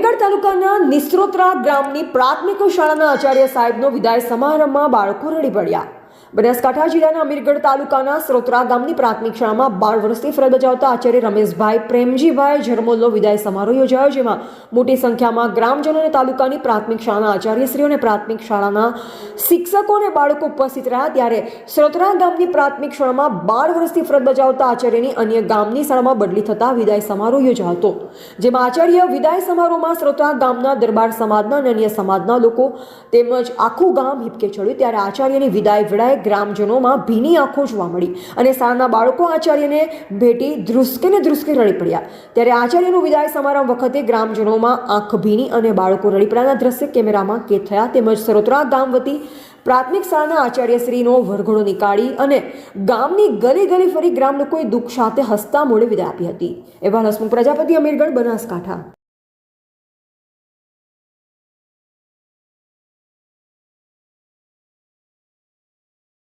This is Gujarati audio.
અમીરગઢ તાલુકાના નિસ્ત્રોત્રા ગામની પ્રાથમિક શાળાના આચાર્ય સાહેબનો વિદાય સમારંભમાં બાળકો રડી પડ્યા। બનાસકાંઠા જિલ્લાના અમીરગઢ તાલુકાના સ્ત્રોત્રા ગામની પ્રાથમિક શાળામાં 12 વર્ષથી ફરજ બજાવતા આચાર્ય રમેશભાઈ પ્રેમજીભાઈ ઝરમોલનો વિદાય સમારોહ યોજાયો, જેમાં મોટી સંખ્યામાં ગ્રામજનો અને તાલુકાની પ્રાથમિક શાળાના આચાર્યશ્રીઓ અને પ્રાથમિક શાળાના શિક્ષકો અને બાળકો ઉપસ્થિત રહ્યા। ત્યારે સ્ત્રોત્રા ગામની પ્રાથમિક શાળામાં 12 વર્ષથી ફરજ બજાવતા આચાર્યની અન્ય ગામની શાળામાં બદલી થતા વિદાય સમારોહ યોજાયો હતો, જેમાં આચાર્ય વિદાય સમારોહમાં સ્ત્રોત્રા ગામના દરબાર સમાજના અને અન્ય સમાજના લોકો તેમજ આખું ગામ હિપકે ચડ્યું। ત્યારે આચાર્યની વિદાય વેળાએ ગ્રામજનોમાં ભીની આંખો જોવા મળી અને શાળાના બાળકો આચાર્યને ભેટી ધ્રુસકે રડી પડ્યા। ત્યારે આચાર્યનું વિદાય સમારંભ વખતે ગ્રામજનોમાં આંખ ભીની અને બાળકો રડી પડ્યાના દ્રશ્ય કેમેરામાં કેદ થયા। તેમજ સ્ત્રોત્રા ગામ વતી પ્રાથમિક શાળાના આચાર્યશ્રીનો વરઘોડો નીકાળી અને ગામની ગલી ફરી ગ્રામ લોકોએ દુઃખ સાથે હસતા મોઢે વિદાય આપી હતી। એવા હસમુખ પ્રજાપતિ, અમીરગઢ, બનાસકાંઠા।